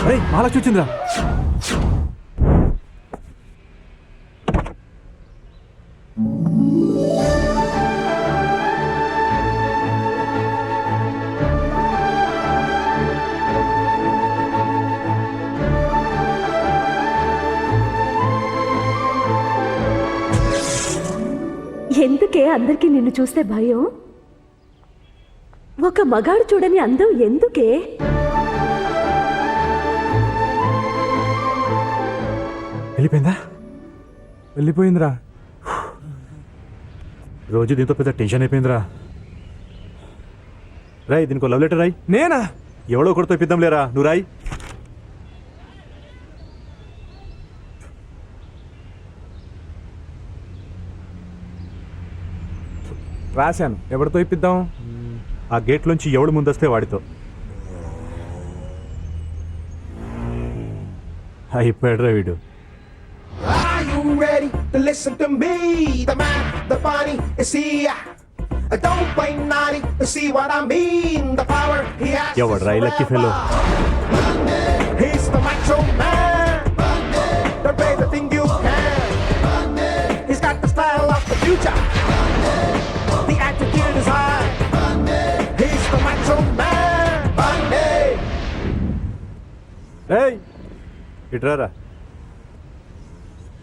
మహాలక్ష్మి వచ్చిందిరా. ఎందుకే అందరికీ నిన్ను చూస్తే భయం? ఒక మగాడు చూడని అందం ఎందుకే? వెళ్ళిపోయిందిరా. రోజు దీంతో పెద్ద టెన్షన్ అయిపోయిందిరా. రాయ్, దీనికి లవ్ లెటర్ రాయ్. నేనా? ఎవడో ఒకటితో ఇప్పిద్దాం లేరా, నువ్వు రాయ్. రాశాను. ఎవరితో ఇప్పిద్దాం? ఆ గేట్లోంచి ఎవడు ముందొస్తే వాడితో. అయిపోయాడురా వీడు. Ready to listen to me, the man, the funny, is he? Don't play naughty to see what I mean. The power he has. Yo, what right lucky fellow. He's the macho man. Don't pay the thing you can. He's got the style of the future. The attitude is high. He's the macho man. Hey, ఇట్రారా.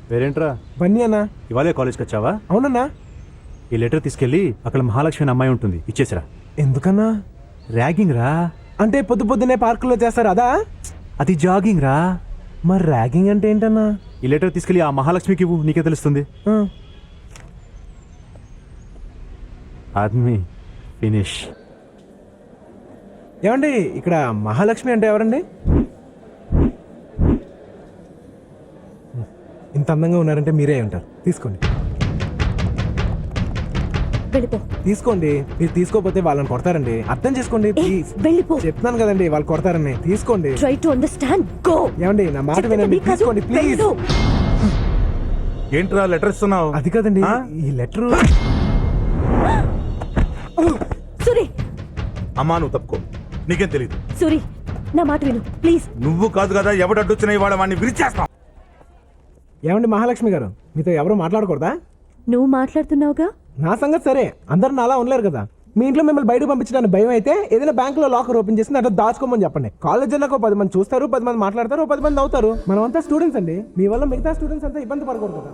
పేరేంట్రా? Bunny అన్నా. ఇవాళే కాలేజ్కి వచ్చావా? అవునన్నా. ఈ letter తీసుకెళ్ళి అక్కడ మహాలక్ష్మి అనే అమ్మాయి ఉంటుంది, ఇచ్చేసిరా. ఎందుకన్నా? ర్యాగింగ్ రా. అంటే పొద్దున్నే పార్కులో చేస్తారు అదా? అది జాగింగ్ రా. మరి ర్యాగింగ్ అంటే ఏంటన్నా? ఈ లెటర్ తీసుకెళ్ళి ఆ మహాలక్ష్మికి ఇవ్వు, నీకే తెలుస్తుంది. ఆద్మీ ఫినిష్. ఏమండి, ఇక్కడ మహాలక్ష్మి అంటే ఎవరండి? ఇంత అందంగా ఉన్నారంటే మీరే ఉంటారు. తీసుకోండి. వెళ్ళిపో. తీసుకోండి. మీరు తీసుకోకపోతే వాళ్ళని కొడతారండి. అర్థం చేసుకోండి ప్లీజ్. వెళ్ళిపో. చెప్తున్నాను కదండి, వాళ్ళు కొడతారని. తీసుకోండి. Try to understand. గో. ఏమండి, నా మాట వినండి. తీసుకోండి ప్లీజ్. ఏంట్రా లెటర్ ఇస్తున్నావు? అది కదండి, ఈ లెటర్. సూరి, అమ్మా నువ్వు తప్పుకో, నీకేం తెలీదు. సూరి, నా మాట విను ప్లీజ్. నువ్వు కాదు కదా ఎవడడ్డొచ్చినా ఇవాళ వాడిని విరిచేస్తాం. ఏమండి మహాలక్ష్మి గారు, మీతో ఎవరు మాట్లాడకూడదా? నువ్వు మాట్లాడుతున్నావుగా. నా సంగతి సరే, అందరు నాలా ఉండలేరు కదా. మీ ఇంట్లో మిమ్మల్ని బయట పంపించడానికి భయం అయితే ఏదైనా బ్యాంకులో లాకర్ ఓపెన్ చేసి అట్లా దాచుకోమని చెప్పండి. కాలేజ్ అన్నాక 10 మంది చూస్తారు, 10 మంది మాట్లాడతారు, 10 మంది అవుతారు. మనమంతా స్టూడెంట్స్ అండి. మీ వల్ల మిగతా స్టూడెంట్స్ అంతా ఇబ్బంది పడకూడదు కదా.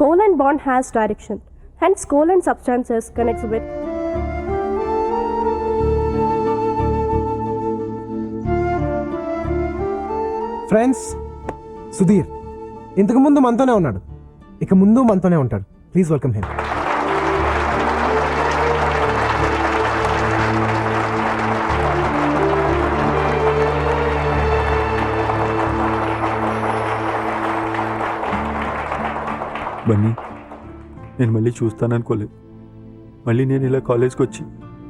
Covalent bond has direction. Hence, covalent substances connects with friends. Sudheer ఇంతకు ముందు మనతోనే ఉన్నాడు, ఇక ముందు మనతోనే ఉంటాడు. Please welcome him. బన్నీ, నేను మళ్ళీ చూస్తాననుకోలేదు. మళ్ళీ నేను ఇలా కాలేజ్కి వచ్చి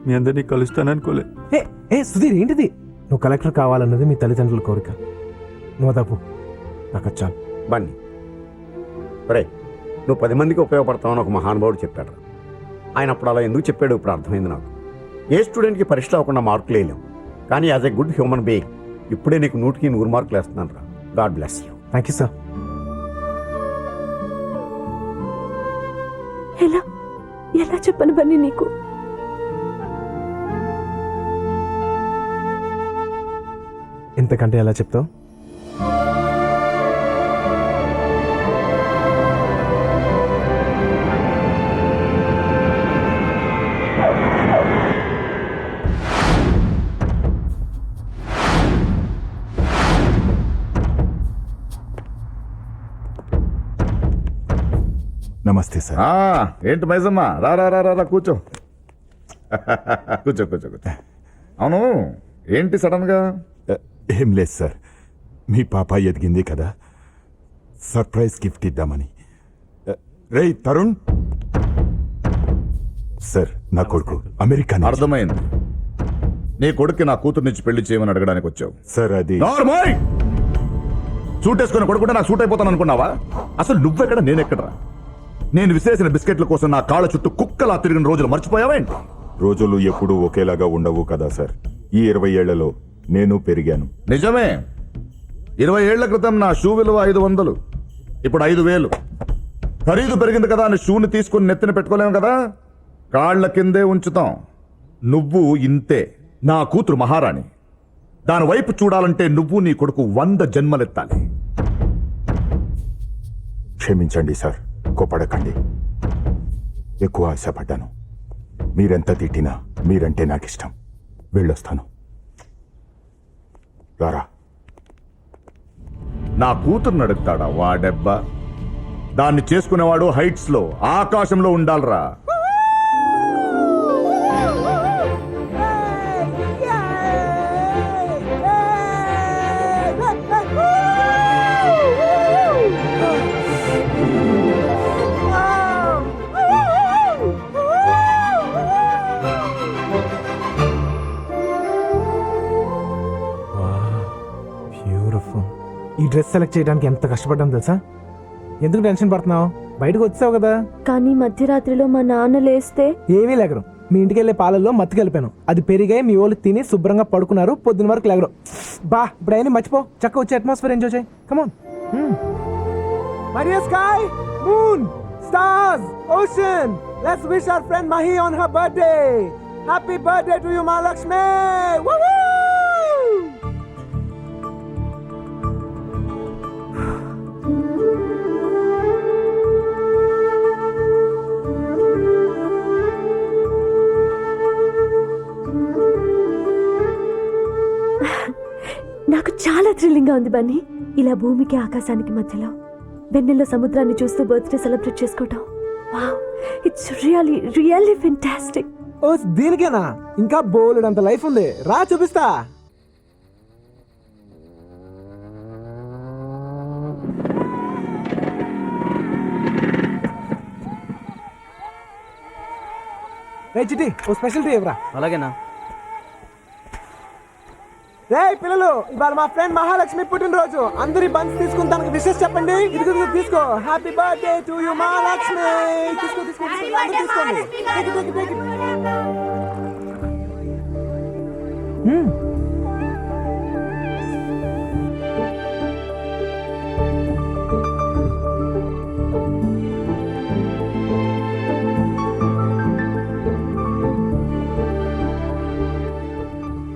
మీ అందరినీ కలుస్తాననుకోలేదు. ఏ సుధీర్, ఏంటిది? నువ్వు కలెక్టర్ కావాలన్నది మీ తల్లిదండ్రుల కోరిక. నువ్వు తప్పు, నాకు చాలు. బన్నీ, ఒరే, నువ్వు 10 మందికి ఉపయోగపడతావని ఒక మహానుభావుడు చెప్పాడు. ఆయన అప్పుడు అలా ఎందుకు చెప్పాడు ఇప్పుడు అర్థమైంది నాకు. ఏ స్టూడెంట్కి పరీక్షలు అవ్వకుండా మార్కులు వేయలేం, కానీ as a good human being ఇప్పుడే నీకు 100కి 100 మార్కులు వేస్తున్నాను రా. God bless you. Thank you sir. ఎలా ఎలా చెప్పను బన్నీ నీకు? ఇంతకంటే ఎలా చెప్తావు? నమస్తే సార్. ఏంటి మైజమ్మా, రా రా రా రా కూర్చో. కూర్చో కూర్చో కూర్చో. అవును, ఏంటి సడన్ గా? ఏం లేదు సార్, మీ పాప ఎదిగింది కదా, సర్ప్రైజ్ గిఫ్ట్ ఇద్దామని. రేయ్ తరుణ్ సార్, నా కొడుకు అమెరికా. అర్థమైంది, నీ కొడుక్కి నా కూతురు నుంచి పెళ్లి చేయమని అడగడానికి వచ్చావు. సార్ అది సూట్ వేసుకుని కొడుకుంటే నాకు సూట్ అయిపోతాను అనుకున్నావా? అసలు నువ్వెక్కడ నేనెక్కడరా? నేను విసిరేసిన బిస్కెట్ల కోసం నా కాళ్ళ చుట్టూ కుక్కలా తిరిగిన రోజులు మర్చిపోయావేంటి? రోజులు ఎప్పుడూ ఒకేలాగా ఉండవు కదా సార్. ఈ 20 ఏళ్లలో నేను పెరిగాను. నిజమే. 20 ఏళ్ల క్రితం నా షూ విలువ 500, ఇప్పుడు 5000. ఖరీదు పెరిగింది కదా అని షూని తీసుకుని నెత్తిన పెట్టుకోలేము కదా, కాళ్ల కిందే ఉంచుతాం. నువ్వు ఇంతే. నా కూతురు మహారాణి. దాని వైపు చూడాలంటే నువ్వు నీ కొడుకు 100 జన్మలెత్తాలి. క్షమించండి సార్, కోపడకండి. ఎక్కువ ఆశపడ్డాను. మీరెంత తిట్టినా మీరంటే నాకు ఇష్టం. వెళ్ళొస్తాను. రారా. నా కూతుర్ని అడుగుతాడా వాడెబ్బా? దాన్ని చేసుకునేవాడు హైట్స్ లో, ఆకాశంలో ఉండాలరా. బ్యూటిఫుల్. ఈ డ్రెస్ సెలెక్ట్ చేయడానికి ఎంత కష్టపడ్డాను తెలుసా? ఎందుకు టెన్షన్ పడుతున్నావు? బయటకు వచ్చావు కదా. కానీ మధ్యరాత్రిలో మా నాన్న లేస్తే ఏమీ లేగరు. మీ ఇంటికి వెళ్ళే పాలల్లో మత్తుకు వెళ్ళిపోయాను. అది పెరిగాయి, మీ వాళ్ళు తిని శుభ్రంగా పడుకున్నారు. పొద్దున వరకు లేగరు. బా, ఇప్పుడు అయినా మర్చిపో. చక్క వచ్చే అట్మాస్ఫియర్ ఎంజాయ్ చేయి. కమాన్. Maria sky, moon, stars, ocean. Let's wish our friend Mahi on her birthday. Happy birthday to you, Mahalakshmi. Woo-hoo! నాకు చాలా థ్రిల్లింగ్ గా ఉంది బన్నీ. ఇలా భూమికి ఆకాశానికి మధ్యలో వెన్నెల్లో సముద్రాన్ని చూస్తూ బర్త్డే సెలబ్రేట్ చేసుకోవటం. Wow, it's really really fantastic. ఓ, దీనికేనా? ఇంకా బోలెడంత లైఫ్ ఉంది. రా చూపిస్తా. రే చిట్టి, ఓ స్పెషల్ టీ ఇవ్వరా. అలాగేనా? రే పిల్లలు, ఇవాళ మా ఫ్రెండ్ మహాలక్ష్మి పుట్టినరోజు. అందరి బంచ్ తీసుకుని తనకు విషెస్ చెప్పండి. ఇదిగో తీసుకో. Happy birthday to you Mahalakshmi. తీసుకో తీసుకో తీసుకో. అందరూ తీసుకోండి. Take it, take it, take it.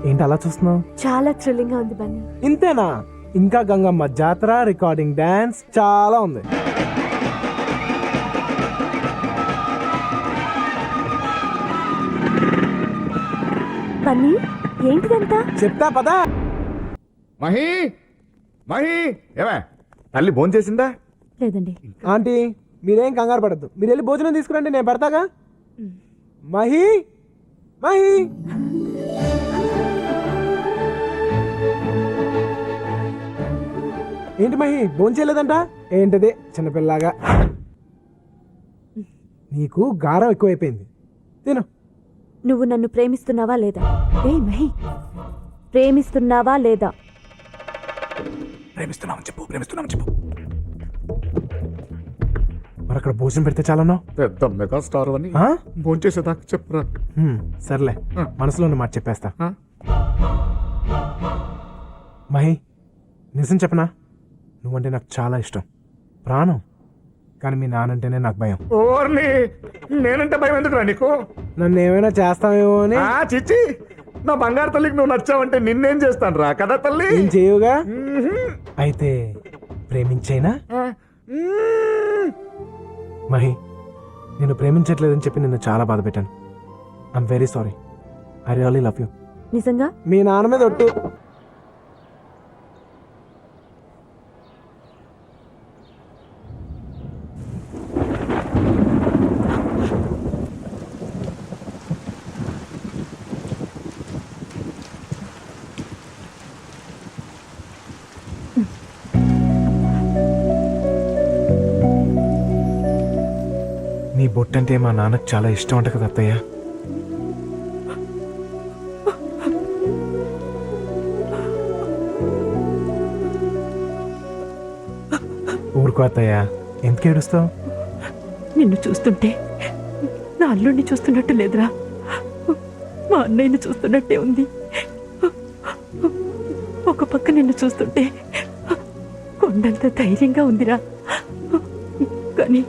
ఏంటి అలా చూస్తున్నావు? చాలా థ్రిల్లింగ్ గా ఉంది బన్నీ. ఇంతేనా? ఇంకా గంగమ్మ జాతర, రికార్డింగ్ డాన్స్ చాలా ఉంది. బన్నీ, ఏంటిదంతా? చెప్తా పదా. మహి, మహి, ఏమే తల్లి భోంచేసిందా? లేదండి. ఆంటీ, మీరేం కంగారు పడద్దు. మీరు వెళ్ళి భోజనం తీసుకురండి, నేను పెడతాగా. మహి, మహి. ఏంటి మహి, భోంచేయలేదంట? ఏంటది చిన్నపిల్లగా? నీకు గారం ఎక్కువైపోయింది. తిను. నువ్వు నన్ను ప్రేమిస్తున్నావా లేదా? ఏ మహి, ప్రేమిస్తున్నావా లేదా? ప్రేమిస్తున్నామని చెప్పు, ప్రేమిస్తున్నామని చెప్పు. మరి అక్కడ భోజనం పెడితే చాలన్నా? పెద్ద మెగాస్టార్ అని భోంచేసేదాకా చెప్పురా. సర్లే, మనసులో ఉన్న మాట చెప్పేస్తా. మహి, నిజం చెప్పనా? నువ్వంటే నాకు చాలా ఇష్టం, ప్రాణం. కానీ మీ నానంటేనే నాకు భయం. ఓర్ని, నేనంటే భయం ఎందుకురా నీకు? నన్ను ఏమైనా చేస్తావేమో అని. చిచ్చి, నా బంగారు తల్లికి నువ్వు నచ్చావంటే నిన్నేం చేస్తాను రా కదా తల్లి. నేను చేయవుగా. అయితే ప్రేమించేనా? మహి, నేను ప్రేమించట్లేదని చెప్పి నిన్ను చాలా బాధ పెట్టాను. I'm very sorry. I really love you. నిజంగా? మీ నాన్న మీద ఒట్టు. నీ బొట్టంటే మా నాన్నకు చాలా ఇష్టం అంట కదా అత్తయ్య. ఊరుకో అత్తయ్య, ఎందుకు ఏడుస్తావు? నిన్ను చూస్తుంటే నా అల్లుడిని చూస్తున్నట్టు లేదురా, మా అన్నయ్యని చూస్తున్నట్టే ఉంది. ఒక పక్క నిన్ను చూస్తుంటే కొండంత ధైర్యంగా ఉందిరా, కానీ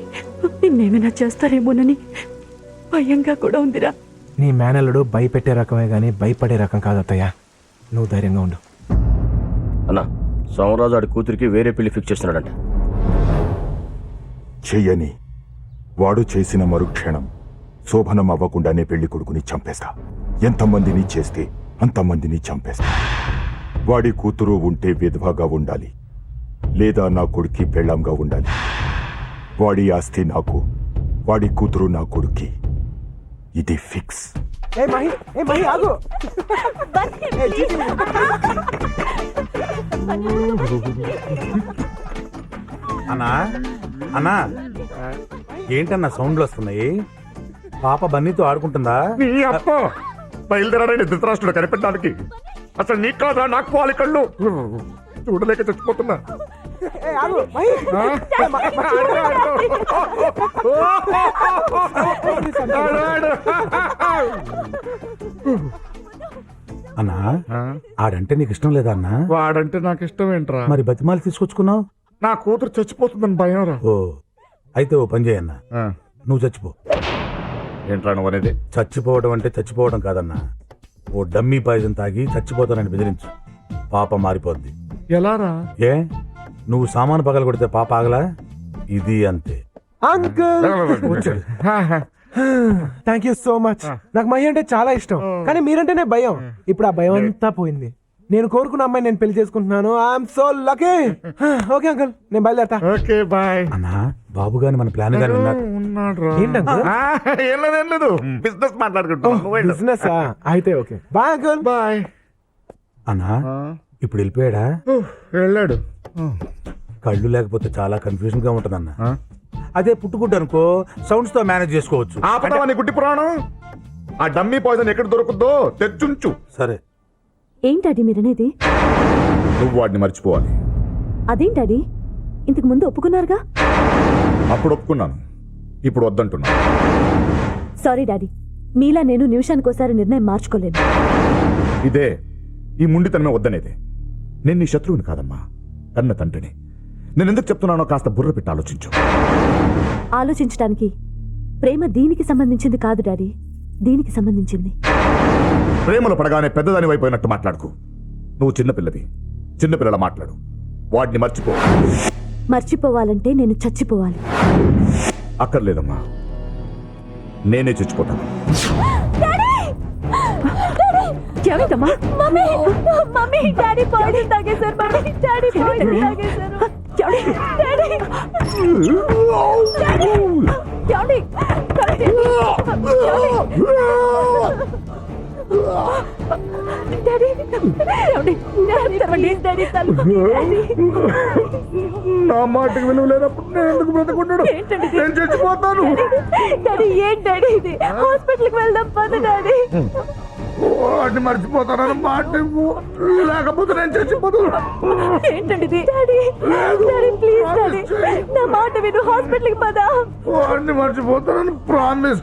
నిన్నేమైనా చేస్తారేమోనని భయంగా కూడా ఉందిరా. నీ మేనల్లుడు భయపెట్టే రకమే కానీ భయపడే రకం కాదు అత్తయ్య. నువ్వు ధైర్యంగా ఉండు. అన్నా, సోమరాజు ఆడి కూతురికి వేరే పెళ్లి ఫిక్స్ చేస్తున్నాడంట. చెయ్యని వాడు చేసిన మరుక్షణం శోభనం అవ్వకుండానే పెళ్లి కొడుకుని చంపేస్తా. ఎంతమందిని చేస్తే అంతమందిని చంపేస్తా. వాడి కూతురు ఉంటే విధవగా ఉండాలి, లేదా నా కొడుక్కి పెళ్ళంగా ఉండాలి. వాడి ఆస్తి నాకు, వాడి కూతురు నా కొడుక్కి. ఇది ఫిక్స్. ఏ మహి ఆగు. అన్నా అన్నా, ఏంటన్నా సౌండ్లు వస్తున్నాయి? పాప బన్నీతో ఆడుకుంటుందా? నీ అప్ప బయలుదేరాడని ధృతరాష్ట్రుడు కనిపెట్టడానికి. అసలు నీకు కాదా నాకు పోవాలి కళ్ళు. చూడలేక చచ్చిపోతున్నా. ఏ ఆగు మహి. అన్నా, ఆడంటే నీకు ఇష్టం లేదా అన్నా? వాడంటే నాకు ఇష్టం ఏంట్రా? మరి బతిమాలి తీసుకొచ్చుకున్నావు? నా కూతురు చచ్చిపోతుందని భయం రా. ఓ, అయితే ఓ పని చేయన్నా, నువ్వు చచ్చిపో. ఏంట్రా నువ్వు అనేది? చచ్చిపోవడం అంటే చచ్చిపోవడం కాదన్నా, ఓ డమ్మీ పాయిజన్ తాగి చచ్చిపోతానని బెదిరించు. పాప మారిపోద్ది. ఎలా రా? ఏ, నువ్వు సామాను పగల కొడితే పాప ఆగలా? ఇది అంతే. Uncle thank you so much. నాకు మహి అంటే చాలా ఇష్టం, కానీ మీరంటేనే భయం. ఇప్పుడు ఆ భయం అంతా పోయింది. నేను కోరుకున్న అమ్మాయి నేను పెళ్లి చేసుకుంటున్నాను. I'm so lucky. Okay uncle, నేను బయలుదేరతా. Okay bye. అన్నా, బాబు గాని మన ప్లాన్ గాని ఏంటి అంకుల్? ఏం లేదు, బిజినెస్ మాట్లాడుకుంటున్నా. బిజినెస్ అయితే ఓకే. Bye uncle. బాయ్. అన్నా, ఇప్పుడు వెళ్ళిపోయాడా? వెళ్ళాడు. కళ్ళు లేకపోతే చాలా కన్ఫ్యూజన్ గా ఉంటదన్నా. అదే పుట్టుకుంటు అనుకో, సౌండ్స్ తో మేనేజ్ చేసుకోవచ్చు. ఆపదామని గుడ్డి పురాణం. ఆ డమ్మీ పాయిజన్ ఎక్కడ దొరుకుద్దో తెచ్చుంచు. సరే. ఏంటది మీరనేది? నువ్వు వాడిని మర్చిపోవాలి. అదేంటది? ఇంతకు ముందు ఒప్పుకున్నారుగా. అప్పుడు ఒప్పుకున్నాను, ఇప్పుడు వద్దంటున్నా. సారీ డాడీ, మీలా నేను నిమిషానికోసారి నిర్ణయం మార్చుకోలేను. ఇదే ఈ ముండితనమే వద్దనేదే. నేను నీ శత్రువుని కాదమ్మా, కన్న తండ్రిని. నేను ఎందుకు చెప్తున్నానో కాస్త బుర్ర పెట్టి ఆలోచించు. ఆలోచించడానికి ప్రేమ దీనికి సంబంధించింది కాదు డాడీ, దీనికి సంబంధించింది. ప్రేమలో పడగానే పెద్దదాని అయిపోయినట్టు మాట్లాడుకు. నువ్వు చిన్నపిల్లవి, చిన్నపిల్లల మాట్లాడు. వాడిని మర్చిపో. మర్చిపోవాలంటే నేను చచ్చిపోవాలి. అక్కర్లేదమ్మా, నేనే చచ్చిపోతాను. ఏమైందమ్మా? మమ్మీ మమ్మీ డాడీ పాయిజన్ తాగేశారు. మమ్మీ డాడీ పాయిజన్ తాగేశారు. డాడీ డాడీ డాడీ నా మాటకు విలువ లేనప్పుడు నేను ఎందుకు బ్రతకుంటాడు? నేను చచ్చిపోతాను. డాడీ ఏంటి డాడీ ఇది? హాస్పిటల్కి వెళ్దాం పద డాడీ. వాడిని మర్చిపోతానని మాట ఇవ్వు, లేకపోతే నేను చచ్చిపోతాను. ఏంటండి ఇది? డాడీ డాడీ ప్లీజ్ డాడీ నా మాట విను, హాస్పిటల్కి పద. వాడిని మర్చిపోతానని ప్రామిస్.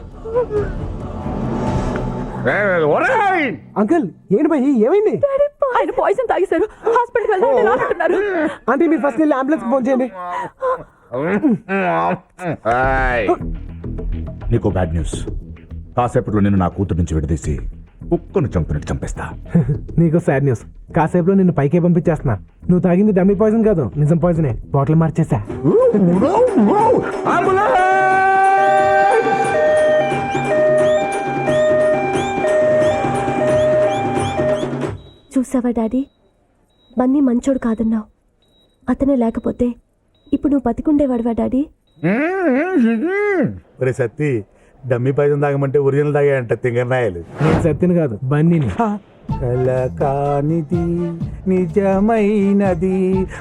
అంకుల్ ఏంటి భయ్, ఏమైంది? ఆయన పాయిజన్ తాగేశారు, హాస్పిటల్కి వెళ్దాం అంటున్నారు. అంటే మీరు ఫస్ట్ వెళ్ళి అంబులెన్స్ ఫోన్ చేయండి. నీకు బ్యాడ్ న్యూస్. కాసేపట్లో నేను నా కూతురు నుంచి విడదీసి కుక్కను చంపినట్టు చంపేస్తా. నీకు సాడ్ న్యూస్. కాసేపులో నిన్ను పైకే పంపించేస్తున్నా. నువ్వు తాగింది డమ్మీ పాయిజన్ కాదు, నిజం పాయిజనే. బాటిల్ మార్చేసా. చూసావా డాడీ, బన్నీ మంచోడు కాదన్నావు. అతనే లేకపోతే ఇప్పుడు నువ్వు బతికుండేవాడువా డాడీ? ఒరే సత్తి, డమ్మీ పాయిజన్ తాగమంటే ఒరిజినల్ తాగాయంట తింగరాయలు. నేను సత్యని కాదు, బన్నీని. కల కానిది నిజమైనది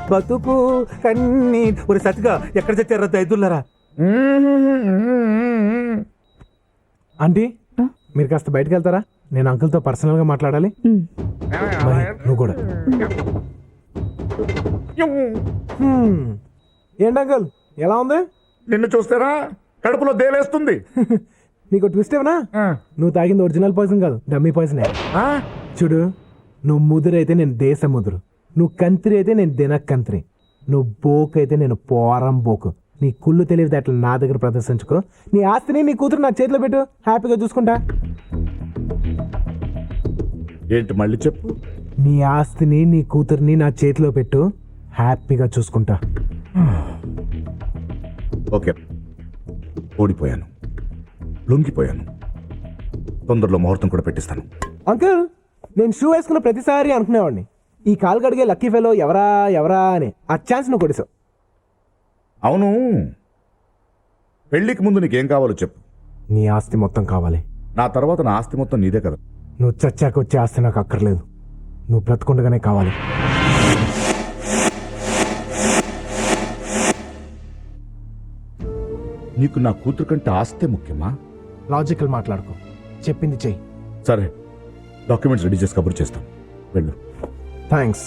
బతుకు కన్నీ. ఒరే సత్తిగా, ఎక్కడ చచ్చారా దైదులరా? ఆంటీ, మీరు కాస్త బయటకు వెళ్తారా? నేను అంకుల్తో పర్సనల్గా మాట్లాడాలి. మరి నువ్వు కూడా. ఏంటి అంకుల్, ఎలా ఉంది? నిన్ను చూస్తారా కడుపులో దేలేస్తుంది. నీకు ట్విస్ట్ ఏమన్నా? నువ్వు తాగింది ఒరిజినల్ పాయిజన్ కాదు, డమ్మీ పాయిజనే. చూడు, నువ్వు ముదురు అయితే నేను దేశ ముదురు. నువ్వు కంత్రి అయితే నేను దినకంత్రి, నువ్వు బోకు అయితే నేను పోరం బోకు. నీ కుళ్ళు తెలియదు అట్లా నా దగ్గర ప్రదర్శించుకో. నీ ఆస్తిని నీ కూతురు నా చేతిలో పెట్టు, హ్యాపీగా చూసుకుంటా. ఏంటి మళ్ళీ చెప్పు? నీ ఆస్తిని నీ కూతుర్ని నా చేతిలో పెట్టు, హ్యాపీగా చూసుకుంటా. ఓకే, ఓడిపోయాను, లొంగిపోయాను. తొందరలో ముహూర్తం కూడా పెట్టిస్తాను. అంకుల్, నేను షూ వేసుకున్న ప్రతిసారి అనుకునేవాడిని, ఈ కాలు కడిగే లక్కీ ఫెలో ఎవరా ఎవరా అని. ఆ ఛాన్స్ నువ్వు కొడిసావు. అవును, పెళ్లికి ముందు నీకేం కావాలో చెప్పు. నీ ఆస్తి మొత్తం కావాలి. నా తర్వాత నా ఆస్తి మొత్తం నీదే కదా. నువ్వు చచ్చాక వచ్చే ఆస్తి నాకు అక్కర్లేదు, నువ్వు బ్రతుకుండగానే కావాలి. నీకు నా కూతురు కంటే ఆస్తే ముఖ్యమా? లాజికల్ మాట్లాడుకో, చెప్పింది చెయ్యి. సరే, డాక్యుమెంట్స్ రెడీ చేసి కబుర్ చేస్తాం, వెళ్ళు. థ్యాంక్స్.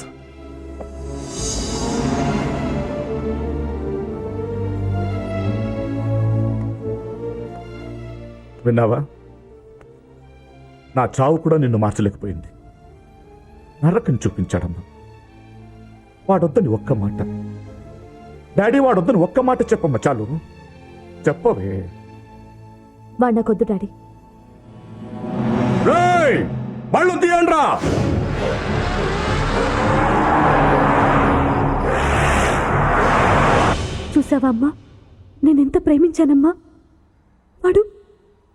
విన్నావా? నా చావు కూడా నిన్ను మార్చలేకపోయింది. నరకం చూపించాడమ్మా. వాడొద్దని ఒక్క మాట, డాడీ వాడొద్దని ఒక్క మాట చెప్పమ్మా, చాలు చెప్పవే. వాడు నాకొద్దు డాడీ. బళ్ళు తీయండ్రా. చూసావా అమ్మా, నేనెంత ప్రేమించానమ్మా. వాడు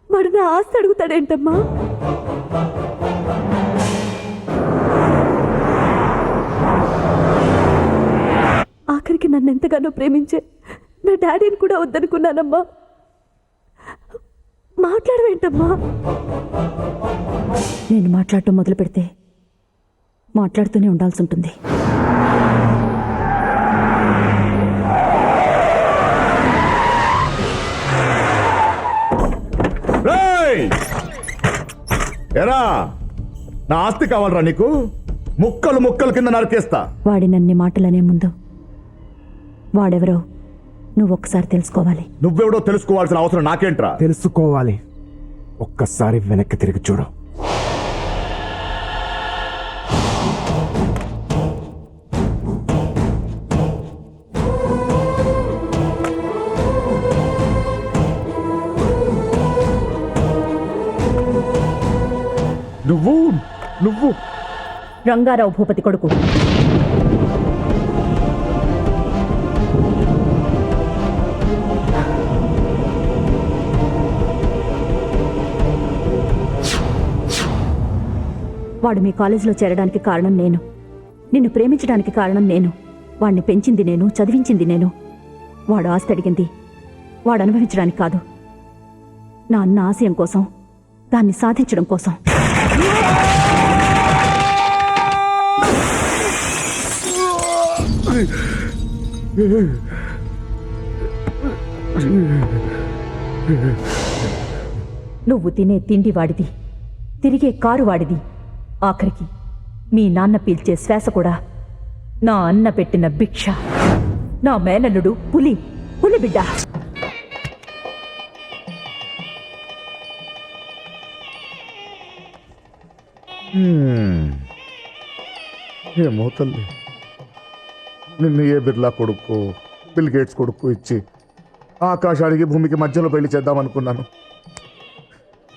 వాడు నా ఆస్తి అడుగుతాడేంటమ్మా? ఆఖరికి నన్ను ఎంతగానో ప్రేమించే నా డాడీని కూడా వద్దనుకున్నానమ్మా. మాట్లాడవేంటమ్మా? నేను మాట్లాడటం మొదలు పెడితే మాట్లాడుతూనే ఉండాల్సి ఉంటుంది. ఎరా, నా ఆస్తి కావాలరా నీకు? ముక్కలు ముక్కలు కింద నరికేస్తా. వాడి నన్ని మాటలనే ముందు వాడెవరో నువ్వు ఒక్కసారి తెలుసుకోవాలి. నువ్వెవడో తెలుసుకోవాల్సిన అవసరం నాకేంట్రా? తెలుసుకోవాలి. ఒక్కసారి వెనక్కి తిరిగి చూడు. నువ్వు నువ్వు రంగారావు భూపతి కొడుకు. వాడు మీ కాలేజీలో చేరడానికి కారణం నేను, నిన్ను ప్రేమించడానికి కారణం నేను, వాడిని పెంచింది నేను, చదివించింది నేను. వాడు ఆస్తి అడిగింది వాడు అనుభవించడానికి కాదు, నా అన్న ఆశయం కోసం, దాన్ని సాధించడం కోసం. నువ్వు తినే తిండి వాడిది, తిరిగే కారు వాడిది, ఆఖరికి మీ నాన్న పీల్చే శ్వాస కూడా నా అన్న పెట్టిన భిక్ష. నా మేనల్లుడు పులి, పులి బిడ్డ. ఏమో తల్లి, నిన్ను ఏ బిర్లా కొడుకు, బిల్ గేట్స్ కొడుకు ఇచ్చి ఆకాశానికి భూమికి మధ్యలో పెళ్లి చేద్దామనుకున్నాను.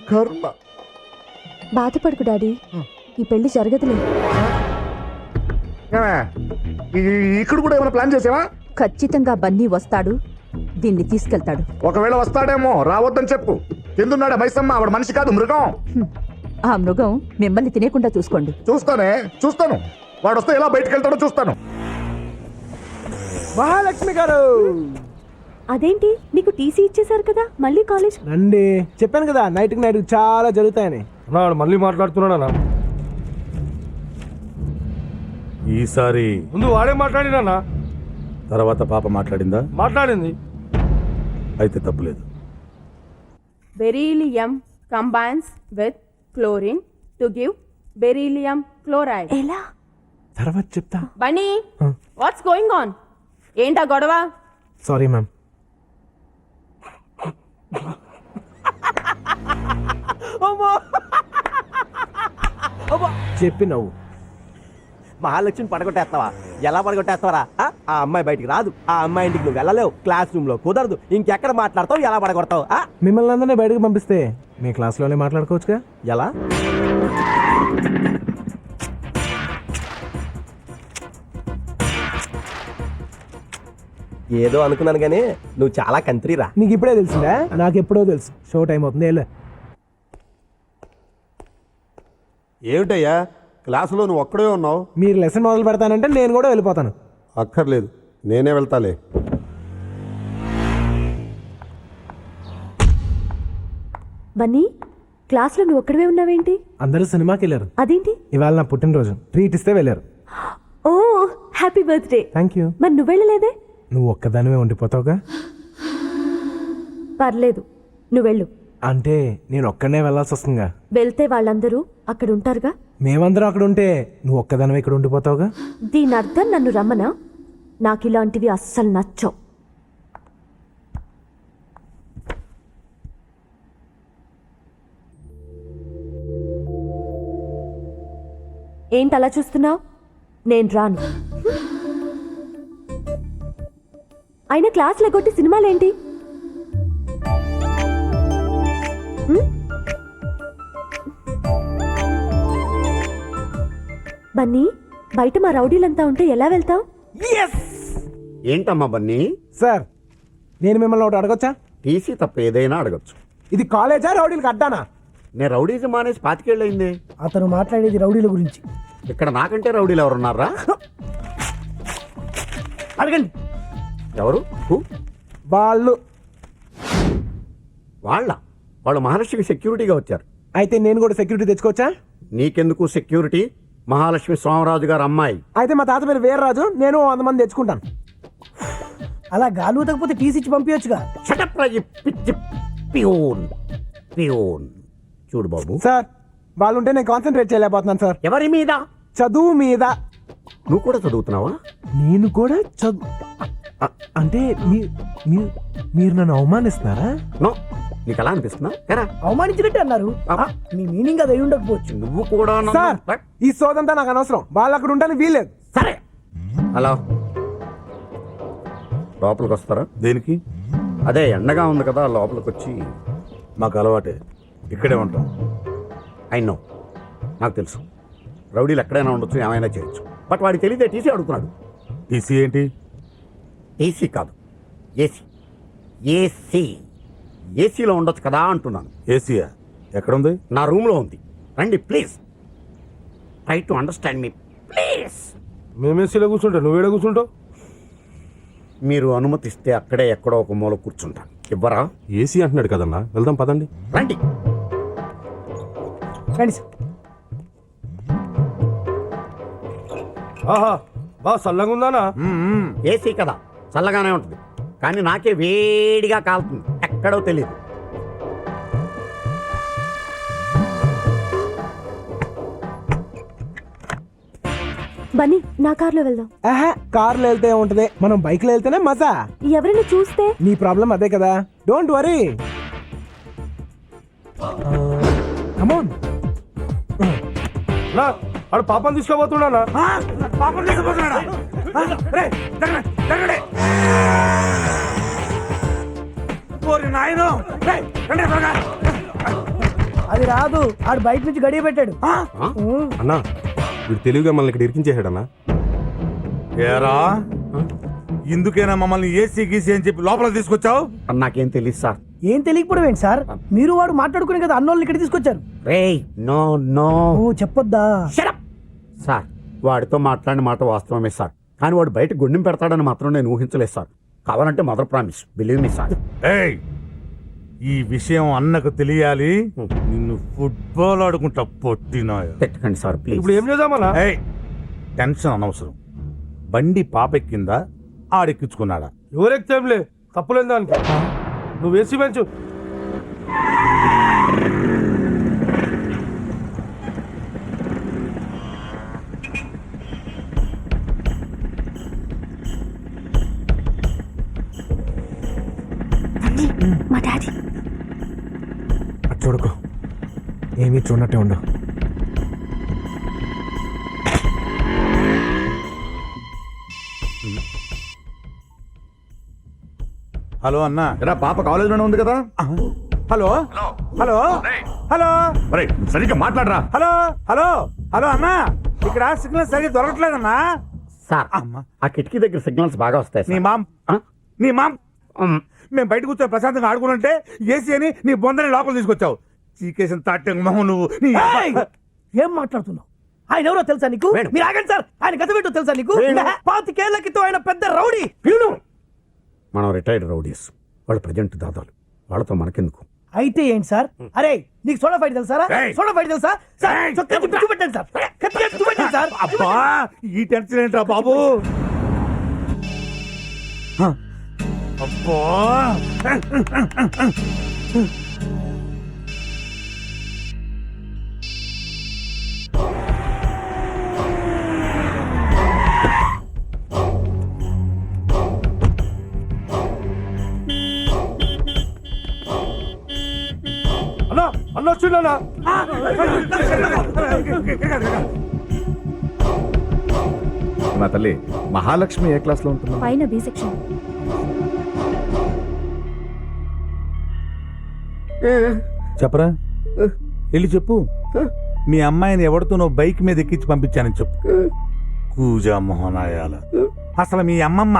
కర్మ. బాధపడుకు డాడీ, ఈ పెళ్లి జరగదులే. ఇక్కడ కూడా ఏమైనా ప్లాన్ చేసావా? ఖచ్చితంగా బన్నీ వస్తాడు, దీన్ని తీసుకెళ్తాడు. ఒకవేళ వస్తాడేమో, రావద్దని చెప్పు. కిందున్నాడా మైసమ్మ, ఆవిడ మనిషి కాదు, మృగం. ఆ మృగం మిమ్మల్ని తినేకుండా చూసుకోండి. చూస్తాను. వాడు వస్తే ఎలా బయటకు వెళ్తాడో చూస్తాను. మహాలక్ష్మి గారు, అదేంటి నీకు టీసీ ఇచ్చేశారు కదా, మళ్ళీ కాలేజ్ రండి. చెప్పాను కదా నైట్కి నైట్ చాలా జరుగుతాయని. నాడు మళ్ళీ మాట్లాడుతున్నాడా? ఈసారి ముందు వాడే మాట్లాడినా, తర్వాత పాప మాట్లాడిందా? మాట్లాడింది. అయితే తప్పులేదు. Beryllium combines with chlorine to give beryllium chloride. ఎలా? తర్వాత చెప్తా. Bunny, what's going on? ఏంటా గొడవ? Sorry ma'am. చెప్పి నవ్వు. మహాలక్ష్మిని పడగొట్టేస్తావా? ఎలా పడగొట్టేస్తావరా? ఆ అమ్మాయి బయటికి రాదు, ఆ అమ్మాయి ఇంటికి నువ్వు వెళ్ళలేవు, క్లాస్ రూమ్ లో కుదరదు, ఇంకెక్కడ మాట్లాడతావు, ఎలా పడగొడతావు? మిమ్మల్ని అందరినీ బయటకు పంపిస్తే మీ క్లాస్లోనే మాట్లాడుకోవచ్చుగా. ఎలా? ఏదో అనుకున్నాను కానీ నువ్వు చాలా కంత్రీరా. నీకు ఇప్పుడే తెలిసిందా? నాకు ఎప్పుడో తెలుసు. షో టైం అవుతుంది, వెళ్ళు. ఏమిటయ్యా క్లాసులో నువ్వు ఒక్కడే ఉన్నావు? మీరు లెసన్ మొదలు పెడతానంటే నేను కూడా వెళ్ళిపోతాను. అక్కర్లేదు, నేనే వెళ్తాలే. బన్నీ, క్లాస్లో నువ్వు ఒక్కడివే ఉన్నావేంటి? అందరూ సినిమాకి వెళ్ళారు. అదేంటి? ఇవాళ నా పుట్టినరోజు, ట్రీట్ ఇస్తే వెళ్ళారు. ఓ హ్యాపీ బర్త్డే. Thank you. మరి నువ్వు వెళ్ళలేదే? నువ్వు ఒక్కదానివే ఉండిపోతావుగా. పర్లేదు, నువ్వు వెళ్ళు. అంటే నేను ఒక్కడనే వెళ్ళాల్సి వస్తుందిగా. వెళ్తే వాళ్ళందరూ అక్కడ ఉంటారుగా. మేమందరం అక్కడ ఉంటే నువ్వు ఒక్కదానివే ఇక్కడ ఉండిపోతావుగా. దీని అర్థం నన్ను రమ్మనా? నాకు ఇలాంటివి అస్సలు నచ్చవు. ఏంటి అలా చూస్తున్నావు? నేను రాను. అయినా క్లాస్ లేకొట్టి సినిమాలేంటి? బన్నీ, బయట మా రౌడీలంతా ఉంటే ఎలా వెళ్తావు? ఏంటమ్మా బన్నీ? సార్, నేను మిమ్మల్ని ఒకటి అడగొచ్చా? టీసీ తప్ప ఏదైనా అడగచ్చు. ఇది కాలేజా, రౌడీలకు అడ్డానా? నేను రౌడీజం మానేసి 25 ఏళ్ళయింది. అతను మాట్లాడేది రౌడీల గురించి. ఇక్కడ నాకంటే రౌడీలు ఎవరున్నారా? అడగండి. ఎవరు? వాళ్ళు వాళ్ళు మహాలక్ష్మికి సెక్యూరిటీగా వచ్చారు. అయితే నేను కూడా సెక్యూరిటీ తెచ్చుకోవచ్చా? నీకెందుకు సెక్యూరిటీ? మహాలక్ష్మి సోమరాజు గారు అమ్మాయి. అయితే మా తాత పేరు వీర్రాజు, నేను 100 మంది తెచ్చుకుంటాను. అలా గాలి తగ్గపోతే టీసీ ఇచ్చి పంపించచ్చుగా. చూడు బాబు. సార్, వాళ్ళుంటే నేను కాన్సన్ట్రేట్ చేయలేకపోతున్నాను సార్. ఎవరి మీద? చదువు మీద. నువ్వు కూడా చదువుతున్నావా? నేను కూడా అంటే మీరు నన్ను అవమానిస్తున్నారా? నో, నీకు అలా అనిపిస్తున్నా? అవమానించినట్టు అన్నారు. మీ మీనింగ్ అది ఉండకపోవచ్చు. నువ్వు కూడా సార్, ఈ సోదంతా నాకు అనవసరం. వాళ్ళు అక్కడ ఉంటాను వీల్లేదు. సరే, హలో, లోపలికి వస్తారా? దేనికి? అదే ఎండగా ఉంది కదా, లోపలికి వచ్చి. మాకు అలవాటే, ఇక్కడే ఉంటాం. నో, నాకు తెలుసు రౌడీలు ఎక్కడైనా ఉండొచ్చు, ఏమైనా చేయొచ్చు. బట్ వాడికి తెలియదే టీసీ అడుగుతున్నాడు. టీసీ ఏంటి? టీసీ కాదు, ఏసీ. ఏసీలో ఉండొచ్చు కదా అంటున్నాను. ఏసీయా? ఎక్కడుంది? నా రూమ్లో ఉంది. రండి please. Try to understand me please. మేము ఏసీలో కూర్చుంటాం, నువ్వు ఏడ కూర్చుంటావు? మీరు అనుమతిస్తే అక్కడే ఎక్కడో ఒక మూల కూర్చుంటాను. ఇవ్వరా? ఏసీ అంటున్నాడు కదన్నా, వెళ్దాం పదండి. రండి. ఆహా, బా చల్లగా ఉందానా? ఏసీ కదా, చల్లగానే ఉంటుంది. కానీ నాకే వేడిగా కాలుతుంది, ఎక్కడో తెలియదు. బన్నీ, నా కార్లో వెళ్దాం. కార్లో వెళ్తే ఉంటది, మనం బైక్ లో వెళ్తేనే మజా. ఎవరైనా చూస్తే? నీ ప్రాబ్లం అదే కదా, డోంట్ వరీ. కమోన్. ఆడు పాపం తీసుకోబోతున్నానా? పాపం తీసుకుపోతున్నాడా? అది రాదు, ఆడు బయట నుంచి గడియ పెట్టాడు. అన్నా, వీడు తెలివిగా మనల్ని ఇక్కడ ఇరికించేసాడన్నా. ఏరా, ఇందుకేనా మమ్మల్ని ఏసీ గీసీ అని చెప్పి లోపల తీసుకొచ్చావు? నాకేం తెలియదు సార్. ఏం తెలియకపోవడం ఏంటి సార్? మీరు వాడు మాట్లాడుకునే కదా అన్నోళ్ళని ఇక్కడ తీసుకొచ్చారు. No no, చెప్పొద్దా? సార్, వాడితో మాట్లాడిన మాట వాస్తవమే సార్. కానీ వాడు బయట గుండెం పెడతాడని మాత్రం నేను ఊహించలేదు సార్. కావాలంటే mother promise, believe me sir. ఏయ్, ఈ విషయం అన్నకు తెలియాలి. నిన్ను ఫుట్బాల్ ఆడుకుంటా పొట్టినా. పెట్టకండి సార్ ప్లీజ్. ఇప్పుడు ఏం చేద్దామన్నా? ఏయ్, టెన్షన్ అనవసరం. బండి పాపెక్కిందా, ఆడెక్కించుకున్నాడా? ఎవరెక్తేంలే, తప్పులేదు దానికి. నువ్వు ఏసీ పెంచు. మా డాడీ. చూడకు, ఏమీ చూడనట్టే ఉండవు. హలో అన్నా. ఎరా పాప కాలేజీలోనే ఉంది కదా? హలో హలో హలో ఒరేయ్, సరిగ్గా మాట్లాడరా. హలో హలో హలో అన్నా, ఇక్కడ సిగ్నల్ సరిగ్గా దొరకట్లేదన్నా. సార్ అమ్మా, ఆ కిటికీ దగ్గర సిగ్నల్స్ బాగా వస్తాయి నీ సార్. మామ్ నీ మామ్ మేము బయట కూర్చొని ప్రశాంతంగా ఆడుకుంటుంటే ఏసీ అని నీ బొందని లోపల తీసుకొచ్చావు. చీకేసిన తాటంగా మొహం నువ్వు. ఏం మాట్లాడుతున్నావు? ఆయన ఎవరో తెలుసా నీకు? వేణు. మీరు ఆగండి సార్. ఆయన గత పెట్టు తెలుసా నీకు? వేణు. 25 క్రితం ఆయన పెద్ద రౌడీ. మనం రిటైర్డ్ రౌడీస్, వాళ్ళు ప్రజెంట్ దాదాలు, వాళ్ళతో మనకెందుకు? అయితే ఏంటి సార్? అరే నీకు సోడా ఫైట్ తెలుసా? ఏయ్. సోడా ఫైట్ తెలుసా? సార్ ఏయ్. చొక్కా తిప్పి చూపెట్టండి సార్. కత్తిగా చూపెట్టండి సార్. అబ్బా, ఈ టెన్షన్ ఏంట్రా బాబు? అబ్బా, అన్నా అన్న వచ్చిందన్నా. నా తల్లి మహాలక్ష్మి ఏ క్లాస్ లో ఉంటున్నా? పైన బి సెక్షన్. చెప్పరా, వెళ్ళి చెప్పు. మీ అమ్మాయిని ఎవరితో నువ్వు బైక్ మీద ఎక్కించి పంపించానని చెప్పు. కూజా మోహనాయాల, అసలు మీ అమ్మమ్మ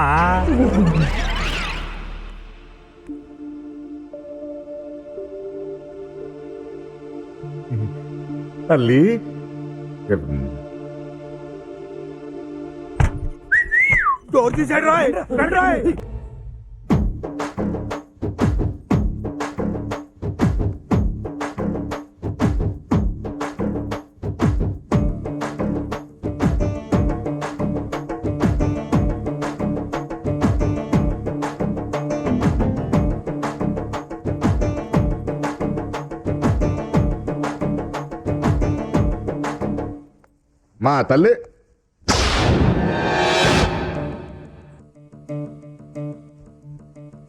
తల్లి డోర్ తీసాడు రాయ్. రండి రాయ్. మా తల్లి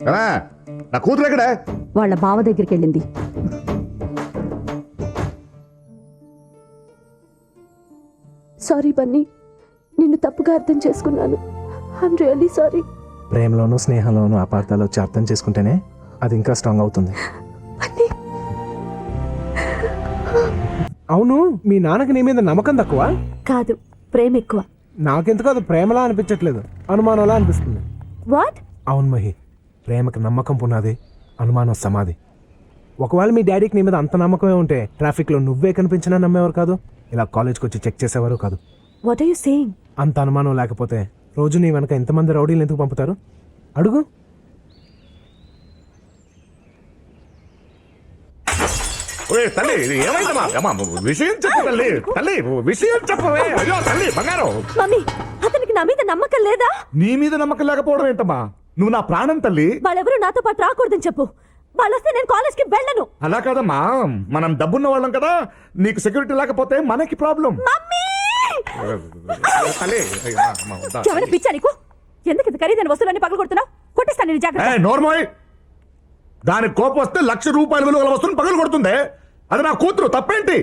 ఏమా, నా కూతురు ఎక్కడే? వాళ్ళ బావ దగ్గరికి వెళ్ళింది. సారీ బన్నీ, నిన్ను తప్పుగా అర్థం చేసుకున్నాను. I'm really sorry. ప్రేమలోను స్నేహంలోను అపార్థాలు వచ్చి అర్థం చేసుకుంటేనే అది ఇంకా స్ట్రాంగ్ అవుతుంది. బన్నీ, అవును, మీ నాన్నకి నీ మీద నమ్మకం తక్కువ? కాదు, ప్రేమ ఎక్కువ. నాకెందుకు అది ప్రేమలా అనిపించట్లేదు, అనుమానంలా అనిపిస్తుంది. వాట్? అవును మహి, ప్రేమకి నమ్మకం పునాది, అనుమానం సమాధి. ఒకవేళ మీ డాడీకి నీ మీద అంత నమ్మకమే ఉంటే ట్రాఫిక్లో నువ్వే కనిపించినా నమ్మేవారు కాదు, ఇలా కాలేజ్కి వచ్చి చెక్ చేసేవారు కాదు. What are you saying? అంత అనుమానం లేకపోతే రోజు నీ వెనక ఎంతమంది రౌడీలు ఎందుకు పంపుతారు? అడుగు. తల్లి ఏమైందమ్మా? అమ్మా, విషయం చెప్పు తల్లి. తల్లి విషయం చెప్పవే. అయ్యో తల్లి బంగారం. మమ్మీ, అతనికి నా మీద నమ్మకం లేదా? నీ మీద నమ్మకం లేకపోవడం ఏంటమ్మా? నువ్వు నా ప్రాణం తల్లి. వాళ్ళెవరూ నాతో పాటు రాకూడదని చెప్పు. వాళ్ళు వస్తే నేను కాలేజ్కి వెళ్ళను. అలా కాదమ్మా, మనం డబ్బున్న వాళ్ళం కదా, నీకు సెక్యూరిటీ లేకపోతే మనకి ప్రాబ్లం. తల్లి ఎవరి పిచ్చా నీకు? ఎందుకు ఇంత ఖరీదైన వస్తువులన్నీ పగలు కొడుతున్నావు? కొట్టిస్తాను నేను, జాగ్రత్త. నోర్మోయ్, దానికి కోపం వస్తే ₹1,00,000 విలువ గల వస్తువుని పగలు కొడుతుంది. అది నా కూతురు, తప్పేంటి?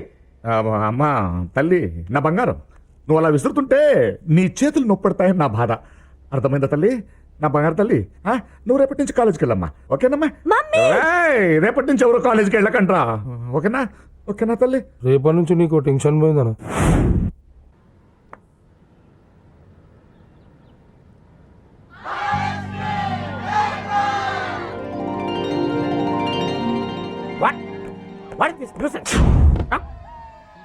అమ్మా తల్లి, నా బంగారం, నువ్వు అలా విసురుతుంటే నీ చేతులు నొప్పెడతాయని నా బాధ. అర్థమైందా తల్లి? నా బంగారు తల్లి, నువ్వు రేపటి నుంచి కాలేజీకి వెళ్ళమ్మా, ఓకేనమ్మా? రేపటి నుంచి ఎవరు కాలేజీకి వెళ్ళకంట్రా, ఓకేనా? ఓకేనా తల్లి? రేపటి నుంచి నీకు టెన్షన్ పోయిందన్న.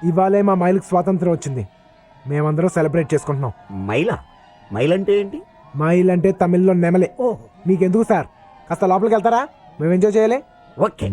ఇవాళే మా మైలుకి స్వాతంత్రం వచ్చింది, మేమందరం సెలబ్రేట్ చేసుకుంటున్నాం. మైలా? మైల్ అంటే ఏంటి? మైల్ అంటే తమిళ్లో నెమలే. మీకెందుకు సార్, కాస్త లోపలికి వెళ్తారా? మేము ఎంజాయ్ చేయాలి. ఓకే.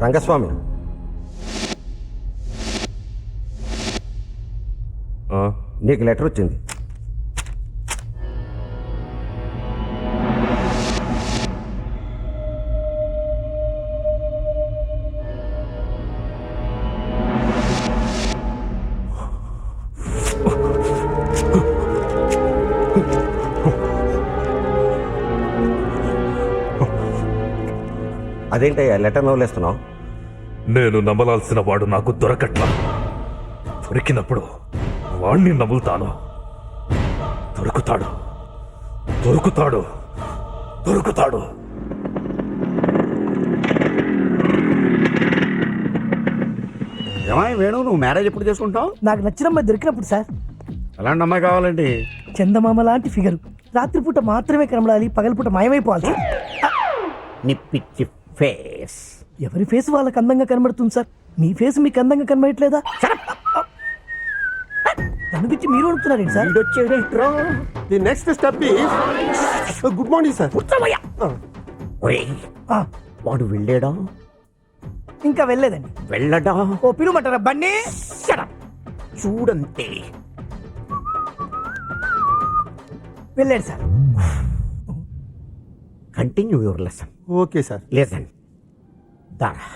రంగస్వామి, నీకు లెటర్ వచ్చింది. అదేంటయ్యా లెటర్ నవ్వులేస్తున్నావు? నేను నమ్మలాల్సిన వాడు నాకు దొరకట్లా. దొరికినప్పుడు వాణ్ణి నమ్ముతాను. దొరుకుతాడు దొరుకుతాడు దొరుకుతాడు. ఏమాయి వేణు, నువ్వు మ్యారేజ్ ఎప్పుడు చేసుకుంటావు? నాకు నచ్చిన అమ్మాయి దొరికినప్పుడు సార్. ఎలాంటి అమ్మాయి కావాలండి? చందమామ లాంటి ఫిగర్, రాత్రిపూట మాత్రమే కనబడాలి, పగలపూట మాయమైపోవాలి. నీ పిచ్చి ఫేస్. ఎవరి ఫేస్ వాళ్ళకి అందంగా కనబడుతుంది సార్. మీ ఫేస్ మీకు అందంగా కనబడట్లేదా? దాని గురించి మీరు అడుగుతున్నారేంటి sir? The next step is good morning sir. వాడు వెళ్ళాడా? ఇంకా వెళ్ళలేదండి. వెళ్ళడా? ఓ పిలుమంటారా బండి? చూడంతే. వెళ్ళాడు sir. Continue your lesson. Okay sir. Lesson. దారా